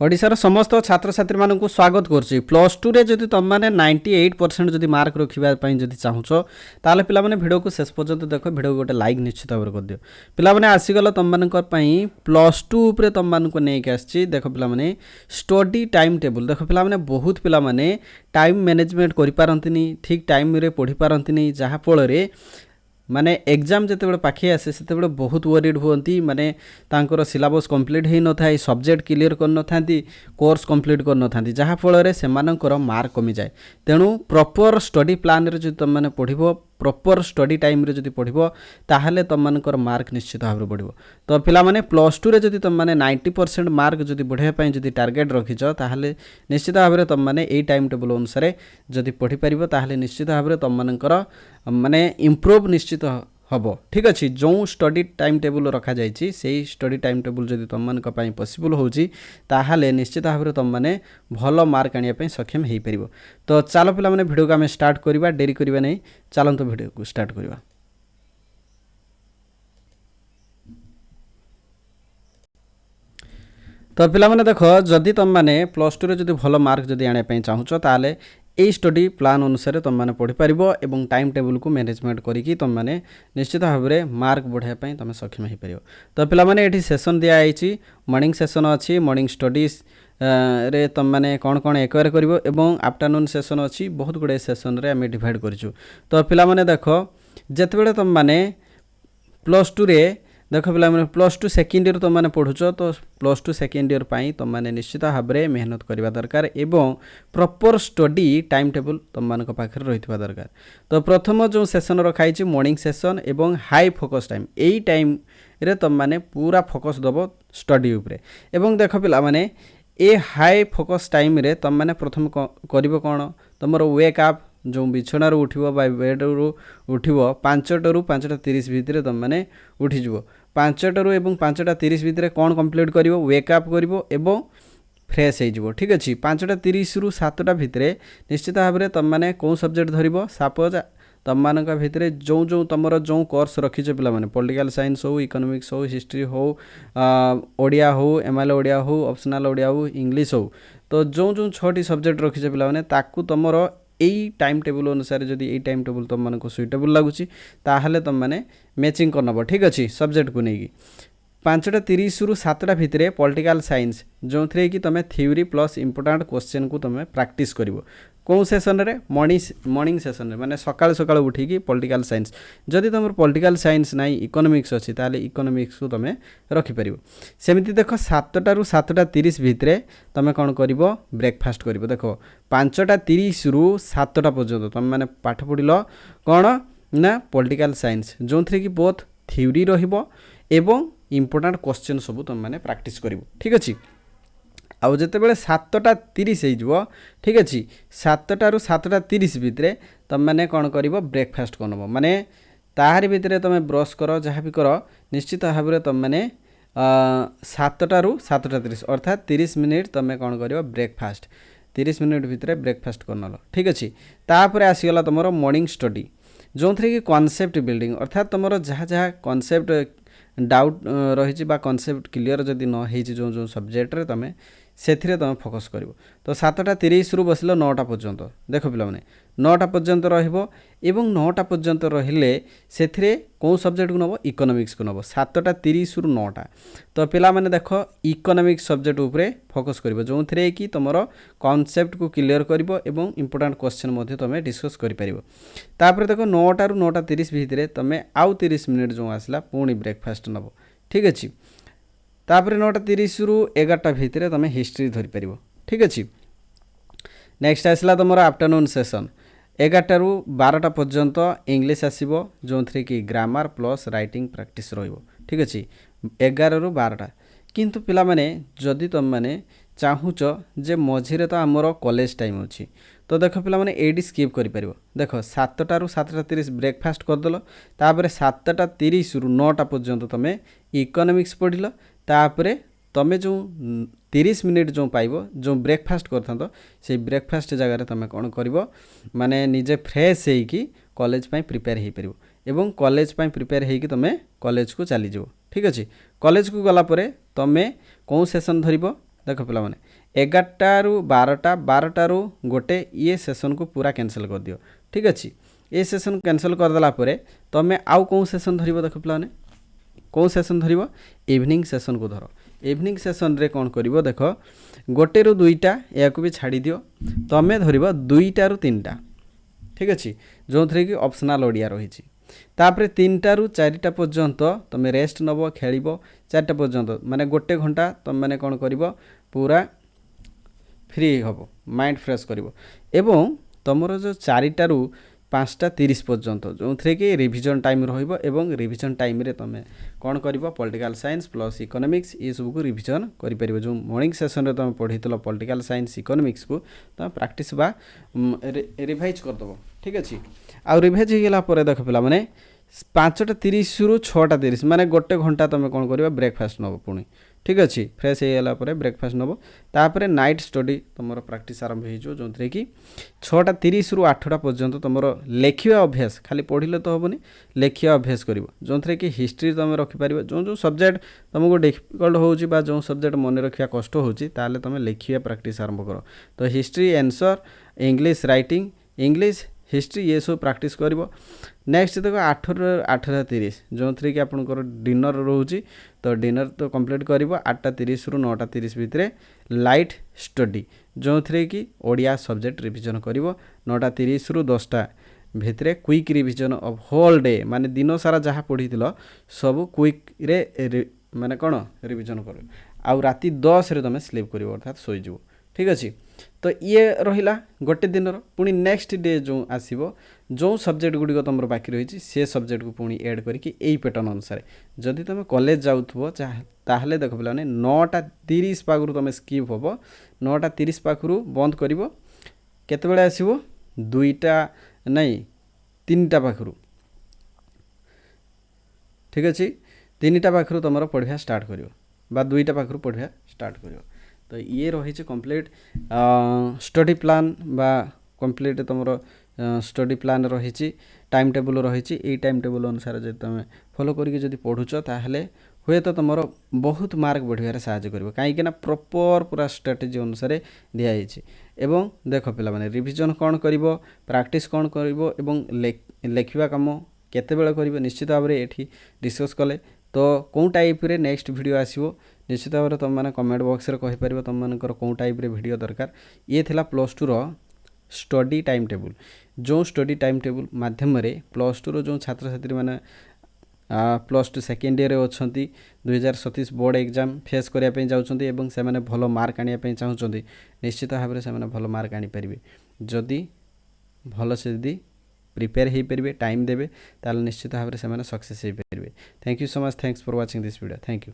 ओडिशार समस्त छात्र छात्री मानक स्वागत करुच्ची प्लस टू रे जदि तुम मैंने 98% जदि मार्क रखापी जदि चाहूच ताल पे भिडियो को शेष पर्यंत देख भिडियो को गोटे लाइक निश्चित भाव कर दियो पे आसीगल तुम मान प्लस टू तुम मान नहीं आसी देख पे स्टडी टाइम टेबुल देख पे बहुत पे टाइम मैनेजमेंट करें ठीक टाइम रे पढ़ी पारती जहाँफल माने एग्जाम जिते पाखे आसे से बहुत वरीड हुई माने तांकर सिलेबस कंप्लीट हो न था सब्जेक्ट क्लीयर कर न था कोर्स कंप्लीट कर न था जहाँफल से मार्क कमी जाए तेणु प्रॉपर स्टडी प्लान रे जो तुम मैंने पढ़ो प्रॉपर स्टडी टाइम रे जदि पढ़ो ताहले तुम मानकर मार्क निश्चित भाव में बढ़ो तो पिलामाने प्लस टू रे जदि तुम मैंने 90% मार्क जदि बढ़ाई जदि टार्गेट रखिच ताहले निश्चित भाव में तुम मैंने यही टाइम टेबल अनुसार जदि पढ़ी पार ताहले निश्चित भाव में तुम मानकर माने इम्प्रूव निश्चित हम ठीक अच्छे जो स्टडी टाइम टेबल रखा जाइए से स्टडी टाइम टेबल जदि तुम मान पॉसिबल होताले निश्चित भाव में तुम मैंने भल मार्क आने सक्षम हो पार तो चलो पिला माने वीडियो को आम स्टार्ट करवा डेरी करवा नहीं चलते वीडियो को स्टार्ट करवा। तो पिला माने देख जदि तुम मैंने प्लस टू रे जदि भल मार्क जदि आने चाहूच ताले यही स्टडी प्लान अनुसार तुम मैंने पढ़ी पार और टाइम टेबल को मैनेजमेंट करी तुम मैंने निश्चित भाव में मार्क बढ़ाई तुम सक्षम हो पार तो पिला माने ये सेसन दिखाई मॉर्निंग सेसन अच्छी मॉर्निंग स्टडीज रे तुम मैंने कौन कौन एक्वायर कर आफ्टरनून सेसन अच्छी बहुत गुड़े सेसन रे आम डिवाइड करूँ तो पिला माने देख जिते तुम मैंने प्लस टू रे देख पे प्लस टू सेकेंड ईयर तुम मैंने पढ़ुच तो प्लस टू सेकेंड ईयर तुम मैंने निश्चित भाव में मेहनत करवा दरकार एवं प्रॉपर स्टडी टाइम टेबल तुम मान पाखे रही दरकार तो प्रथम जो सेसन रखाई मॉर्निंग सेसन एवं हाई फोकस टाइम यही टाइम रे तुम मैंने पूरा फोकस दब स्टडी उपरे एवं देख पिला माने ए हाई फोकस टाइम रे तुम मैंने प्रथम कर कौन तुम वेक अप जो बिछणार उठिबो बा बेड रु उठिबो 5टा रु 5:30 भितर तुम मैंने उठिଯିवो 5टा रु एवं 5:30 भितर कौन कंप्लीट करिवो वेक अप करिवो एवं फ्रेश हो ठीक अच्छे 5:30 रु 7टा भितर निश्चित भाव में तुम मैंने कौ सब्जेक्ट धरिबो सपोज तुम मान भितर जो जो तुम जो कोर्स रखीच पिला माने पॉलिटिकल साइंस हो इकोनॉमिक्स हो हिस्ट्री हो ओडिया हो एमएल ओडिया हो ऑप्शनल ओडिया हो इंग्लिश हो तो जो जो 6टी सब्जेक्ट रखीच पिला माने ताकू तुमर यही टाइम टेबल अनुसार जदि यही टाइम टेबल तुम मानक सुइटेबल लगुच ताहले तुम मैंने मैचिंग करनब ठीक अच्छे सब्जेक्ट को लेकिन 5:30 रु 7टा भितर पॉलिटिकल साइंस जो थे कि तुम थ्योरी प्लस इंपोर्टेंट क्वेश्चन को तुम प्रैक्टिस करिवो कौन सेसन रे मॉर्निंग सेसन रे माने सकाळ सकाळ उठिकी पॉलिटिकल साइंस जदि तुम पॉलिटिकल साइंस नाई इकोनॉमिक्स अच्छी ताले इकोनॉमिक्स को तुम रखिपर सेमती देख 7टा रु 7:30 भितर तुम कौन कर ब्रेकफास्ट कर देख 5:30 रु 7टा पर्यंत तुम मैंने पाठ पढ़ल कौन ना पॉलिटिकल साइंस जो थे कि बोथ थ्योरी रहिबो एवं इंपोर्टेंट क्वेश्चन सब तुम मैंने प्रैक्टिस करिवो ठीक अच्छे आउ जिते बड़े 7:30 हो ठीक अच्छे 7टा रु 7:30 भितर तुम मैंने कौन कर ब्रेकफास्ट कर नब माने ताहारी भितर तुम ब्रश कर जहाँ भी कर निश्चित भाव में तुम मैंने 7टा रु 7:30 अर्थात 30 मिनिट तुम कौन कर ब्रेकफास्ट 30 मिनिट भितर ब्रेकफास्ट कर नल ठीक अच्छे तापर आसीगला तुम मॉर्निंग स्टडी जो थे कि कॉन्सेप्ट बिल्डिंग अर्थात तुम जहाँ जहाँ कॉन्सेप्ट डाउट रही कॉन्सेप्ट क्लियर जदि न हो जो जो सब्जेक्ट रे तुम से तुम फोकस कर तो 7:30 रु बसिल 9टा पर्यंत देख पिला माने 9टा पर्यंत रहिबो एवं 9टा पर्यंत रहिले से कौ सब्जेक्ट को नब इकोनॉमिक्स को नब 7:30 रु 9टा तो पिला माने देख इकोनॉमिक्स सब्जेक्ट उपरे फोकस करिवो जो थे कि तुमर कॉन्सेप्ट को क्लियर करिवो एवं इंपोर्टेंट क्वेश्चन मध्य तुम डिस्कस करि परिवो तापर देख 9टा रु 9:30 भितर तुम आउ 30 मिनिट जो आसला पुणी ब्रेकफास्ट नब ठीक अच्छे तापर 9:30 रु 11टा भितर तुम हिस्ट्री धरि परिवो ठीक अच्छे नेक्स्ट आसला तुम आफ्टरनून सेसन 11टा रु 12टा पर्यंत इंग्लिश आसीबो जो थे कि ग्रामर प्लस राइटिंग प्रैक्टिस रहिबो ठीक अच्छे 11 रु 12टा किंतु पिला माने जदि तुम माने चाहूच जे मझिरे तो आमर कॉलेज टाइम अच्छी तो देख पिला माने एडी स्किप करि परिबो देख 7टा रु 7:30 ब्रेकफास्ट करदेल तापर 7:30 रु 9टा पर्यंत तुम इकोनॉमिक्स पढ़िल तापर तुम जो 30 मिनिट जो पाइब जो ब्रेकफास्ट कर से ब्रेकफास्ट जगह तुम कौन कर माने निजे फ्रेश होगी कॉलेज पाई प्रिपेयर हो पार एवं कॉलेज पाई प्रिपेयर होगी तुम कॉलेज को चली जाओ ठीक अच्छे कॉलेज को गला परे तुम कौन सेसन धरिबो देख पे 11टा रु 12टा 12टा रु गोटे ये सेसन को पूरा कैंसल कर दियो ठीक अच्छे ये सेसन कैंसल करदेला तुम आउ कौन सेसन धर देख पे कौन सेसन धर इवनिंग सेसन को धर इवनिंग सेसन रे कौन कर देख गोटे रु 2टा या भी छाड़ी दियो तुम धर 2टा रु 3टा ठीक अच्छे जो थे कि ऑप्शनल ओडिया रही तापर 3टा रु 4टा पर्यंत तुम रेस्ट नब खेल 4टा पर्यंत माने गोटे घंटा तुम मैंने कौन कर पूरा फ्री हम माइंड फ्रेश कर एवं तुमर जो 4टा रु 5टा 30 पर्यंत जो थे कि रिविजन टाइम रही रिविजन टाइम रे तुम कौन कर पॉलिटिकल साइंस प्लस इकोनॉमिक्स ये सब को रिविजन कर जो मॉर्निंग सेशन रे तुम पढ़ी पॉलिटिकल साइंस इकोनॉमिक्स को तुम प्रैक्टिस बा रिवाइज करदेव ठीक अच्छे आउ रिवाइज होगा देख पे 5टा 30 रु 6टा 30 माने गोटे घंटा तुम कौन कर ब्रेकफास्ट नब पुणी ठीक अच्छे फ्रेश होगा ब्रेकफास्ट नब तापर नाइट स्टडी तुम प्रैक्टिस आरंभ हो जो थे कि 6टा 30 रु 8टा पर्यंत तुम लेखिया अभ्यास खाली पढ़ले तो हेनी लेखिया अभ्यास कर जो थे कि हिस्ट्री तुम रखिपर जो सब्जेक्ट तुमको डिफिकल्ट हो जो सब्जेक्ट मन रखा कष्ट होता तुम लेखिया प्रैक्टिस आरंभ कर तो history answer English writing English history ये सब प्रैक्टिस कर नेक्स्ट देख 8:30 जो थे कि आपंकर डिनर रोचे तो डिनर तो कंप्लीट कर 8:30 रु 9:30 भितर लाइट स्टडी जो थे कि ओडिया सब्जेक्ट रिविजन कर 9:30 रु 10टा भितर quick revision of whole day माने दिन सारा जहाँ पढ़ी सब क्विक रे माने कौन रिविजन कर आउ राति 10 रे तुम स्लीप कर अर्थात शोज ठीक अच्छे तो ये रहा गोटे दिन पुणी नेक्स्ट डे जो आसो जो सब्जेक्ट गुड़िक तुम बाकी रही से सब्जेक्ट को पुणी एड करके यही पैटर्न अनुसार जदि तुम कॉलेज जाऊथबो ताहले देख पे 9:30 पाखु तुम स्किप हम 9:30 पाखु बंद कर केतबेले आसो 2टा नहीं 3टा पाखु ठीक अच्छे 3टा पाखु तुम पढ़ा स्टार्ट कर 2टा पाखु पढ़ा स्टार्ट कर तो ये रही कंप्लीट स्टडी प्लान बा कंप्लीट तुम स्टडी प्लान रही टाइम टेबल रही टाइम टेबल अनुसार जब तुम फॉलो करके पढ़ुच ताहले हुए तो तुम बहुत मार्क बढ़िया साहाय्य कर कहीं प्रॉपर पूरा स्ट्रेटेजी अनुसार दिखाई एवं देख पे रिविजन कौन कर प्रैक्टिस कौन कर लेखिया कम केतेबेले कर निश्चित भाव में ये डिस्कस कले तो कौन टाइप रे नेक्स्ट वीडियो आसीबो निश्चित भाव में तुम मैंने कमेंट बॉक्स रे कहिपर तुम मानकर कौन टाइप रे वीडियो दरकार ये थिला +2 रो स्टडी टाइम टेबल जो स्टडी टाइम टेबल माध्यम रे +2 रो जो छात्र छात्री माने +2 सेकेंड ईयर अच्छी 2027 बोर्ड एग्जाम फेस करने जाऊँच एवं से भल मार्क आने चाहूँगी निश्चित भाव में से भल मार्क आनीपर जदि भल से यदि प्रिपेयर हो पारे टाइम देवे ताल निश्चित भाव में से सक्सेस हो पारे thank you so much thanks for watching this video thank you.